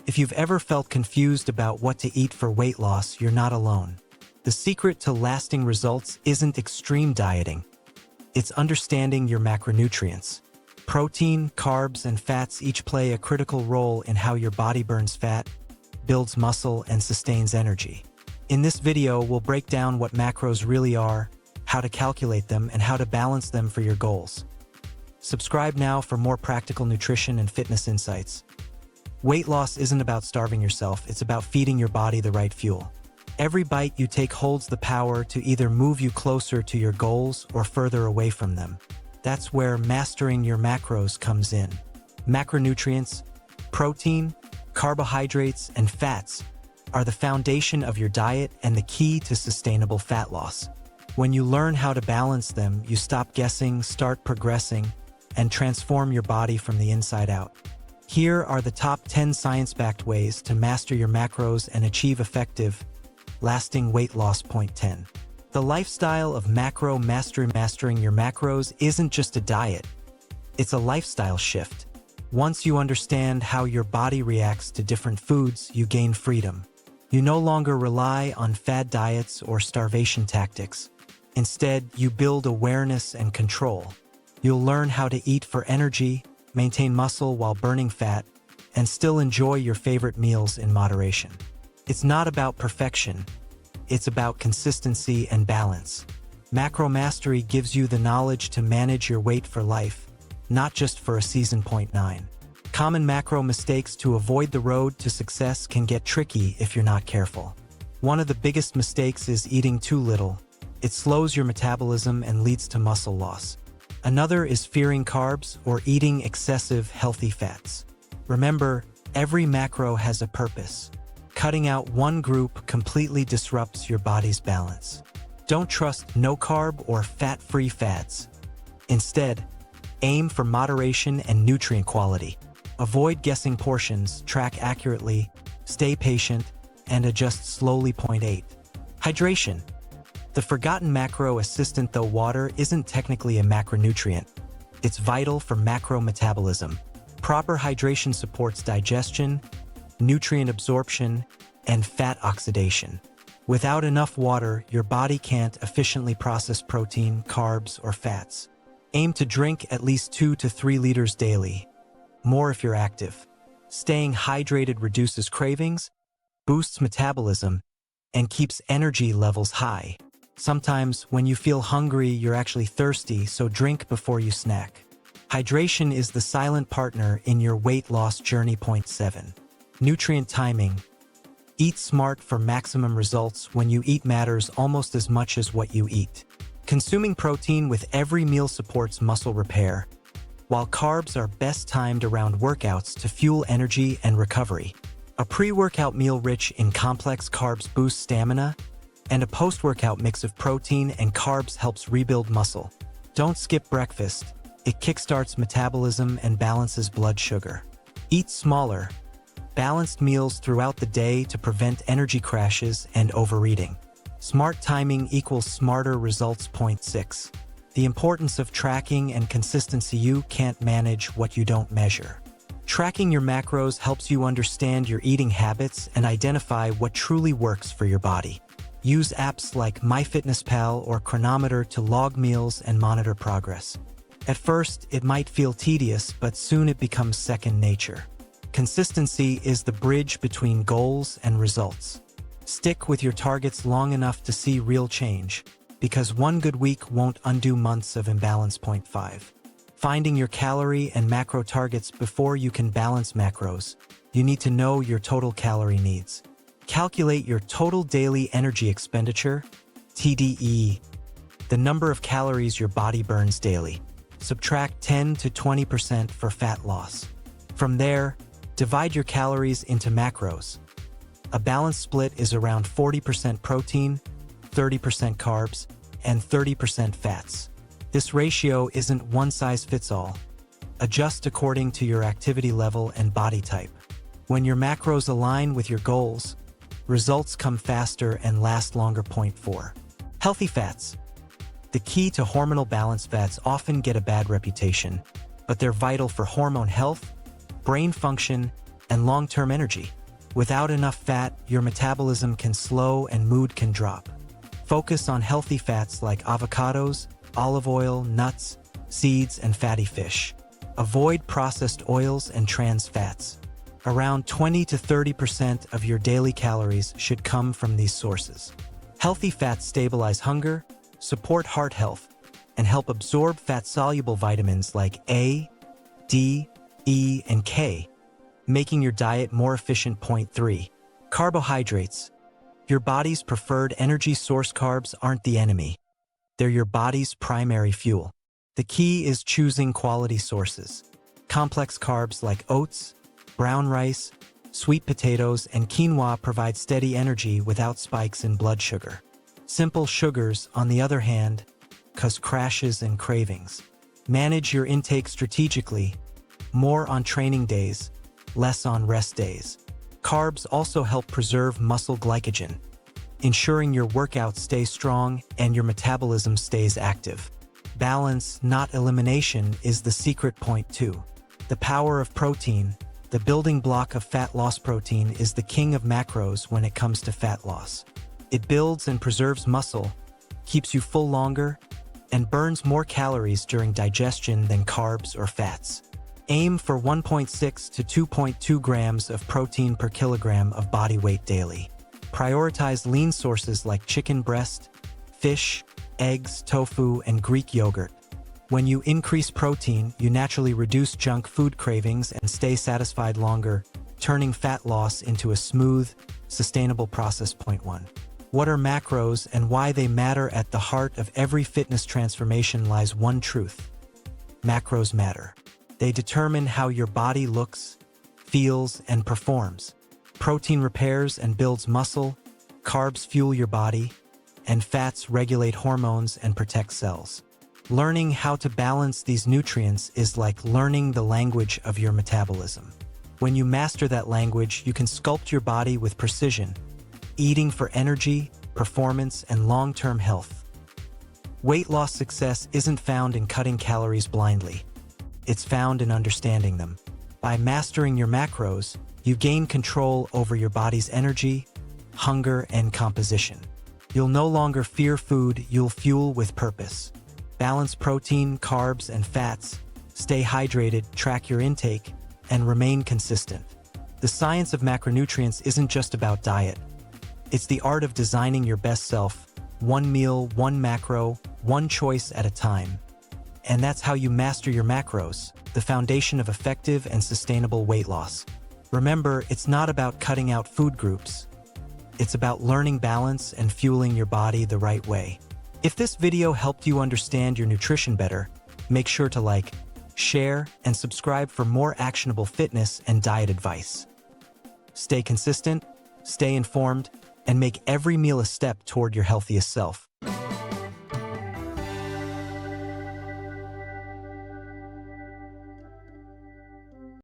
If you've ever felt confused about what to eat for weight loss, you're not alone. The secret to lasting results isn't extreme dieting. It's understanding your macronutrients. Protein, carbs, and fats each play a critical role in how your body burns fat, builds muscle, and sustains energy. In this video, we'll break down what macros really are, how to calculate them, and how to balance them for your goals. Subscribe now for more practical nutrition and fitness insights. Weight loss isn't about starving yourself, it's about feeding your body the right fuel. Every bite you take holds the power to either move you closer to your goals or further away from them. That's where mastering your macros comes in. Macronutrients, protein, carbohydrates, and fats are the foundation of your diet and the key to sustainable fat loss. When you learn how to balance them, you stop guessing, start progressing, and transform your body from the inside out. Here are the top 10 science-backed ways to master your macros and achieve effective, lasting weight loss. Point 10. The lifestyle of macro mastery. Mastering your macros isn't just a diet, it's a lifestyle shift. Once you understand how your body reacts to different foods, you gain freedom. You no longer rely on fad diets or starvation tactics. Instead, you build awareness and control. You'll learn how to eat for energy, maintain muscle while burning fat, and still enjoy your favorite meals in moderation. It's not about perfection, it's about consistency and balance. Macro mastery gives you the knowledge to manage your weight for life, not just for a season. Point 9. Common macro mistakes. To avoid the road to success can get tricky if you're not careful. One of the biggest mistakes is eating too little. It slows your metabolism and leads to muscle loss. Another is fearing carbs or eating excessive healthy fats. Remember, every macro has a purpose. Cutting out one group completely disrupts your body's balance. Don't trust no-carb or fat-free fads. Instead, aim for moderation and nutrient quality. Avoid guessing portions, track accurately, stay patient, and adjust slowly. Point 8. Hydration. The forgotten macro assistant. Though water isn't technically a macronutrient, it's vital for macro metabolism. Proper hydration supports digestion, nutrient absorption, and fat oxidation. Without enough water, your body can't efficiently process protein, carbs, or fats. Aim to drink at least 2 to 3 liters daily, more if you're active. Staying hydrated reduces cravings, boosts metabolism, and keeps energy levels high. Sometimes, when you feel hungry, you're actually thirsty, so drink before you snack. Hydration is the silent partner in your weight loss journey. Point 7. Nutrient timing. Eat smart for maximum results. When you eat matters almost as much as what you eat. Consuming protein with every meal supports muscle repair, while carbs are best timed around workouts to fuel energy and recovery. A pre-workout meal rich in complex carbs boosts stamina, and a post-workout mix of protein and carbs helps rebuild muscle. Don't skip breakfast. It kickstarts metabolism and balances blood sugar. Eat smaller, balanced meals throughout the day to prevent energy crashes and overeating. Smart timing equals smarter results. Point 6. The importance of tracking and consistency. You can't manage what you don't measure. Tracking your macros helps you understand your eating habits and identify what truly works for your body. Use apps like MyFitnessPal or Chronometer to log meals and monitor progress. At first, it might feel tedious, but soon it becomes second nature. Consistency is the bridge between goals and results. Stick with your targets long enough to see real change, because one good week won't undo months of imbalance. Point 5. Finding your calorie and macro targets. Before you can balance macros, you need to know your total calorie needs. Calculate your total daily energy expenditure, TDE, the number of calories your body burns daily. Subtract 10 to 20% for fat loss. From there, divide your calories into macros. A balanced split is around 40% protein, 30% carbs, and 30% fats. This ratio isn't one size fits all. Adjust according to your activity level and body type. When your macros align with your goals, results come faster and last longer. Point 4. Healthy fats. The key to hormonal balance. Fats often get a bad reputation, but they're vital for hormone health, brain function, and long-term energy. Without enough fat, your metabolism can slow and mood can drop. Focus on healthy fats like avocados, olive oil, nuts, seeds, and fatty fish. Avoid processed oils and trans fats. Around 20 to 30% of your daily calories should come from these sources. Healthy fats stabilize hunger, support heart health, and help absorb fat-soluble vitamins like A, D, E, and K, making your diet more efficient. Point 3. Carbohydrates. Your body's preferred energy source. Carbs aren't the enemy. They're your body's primary fuel. The key is choosing quality sources. Complex carbs like oats, brown rice, sweet potatoes, and quinoa provide steady energy without spikes in blood sugar. Simple sugars, on the other hand, cause crashes and cravings. Manage your intake strategically, more on training days, less on rest days. Carbs also help preserve muscle glycogen, ensuring your workout stays strong and your metabolism stays active. Balance, not elimination, is the secret. Point 2. The power of protein. The building block of fat loss. Protein is the king of macros when it comes to fat loss. It builds and preserves muscle, keeps you full longer, and burns more calories during digestion than carbs or fats. Aim for 1.6 to 2.2 grams of protein per kilogram of body weight daily. Prioritize lean sources like chicken breast, fish, eggs, tofu, and Greek yogurt. When you increase protein, you naturally reduce junk food cravings and stay satisfied longer, turning fat loss into a smooth, sustainable process. Point 1. What are macros and why they matter? At the heart of every fitness transformation lies one truth: macros matter. They determine how your body looks, feels, and performs. Protein repairs and builds muscle, carbs fuel your body, and fats regulate hormones and protect cells. Learning how to balance these nutrients is like learning the language of your metabolism. When you master that language, you can sculpt your body with precision, eating for energy, performance, and long-term health. Weight loss success isn't found in cutting calories blindly. It's found in understanding them. By mastering your macros, you gain control over your body's energy, hunger, and composition. You'll no longer fear food, you'll fuel with purpose. Balance protein, carbs, and fats, stay hydrated, track your intake, and remain consistent. The science of macronutrients isn't just about diet. It's the art of designing your best self, one meal, one macro, one choice at a time. And that's how you master your macros, the foundation of effective and sustainable weight loss. Remember, it's not about cutting out food groups. It's about learning balance and fueling your body the right way. If this video helped you understand your nutrition better, make sure to like, share, and subscribe for more actionable fitness and diet advice. Stay consistent, stay informed, and make every meal a step toward your healthiest self.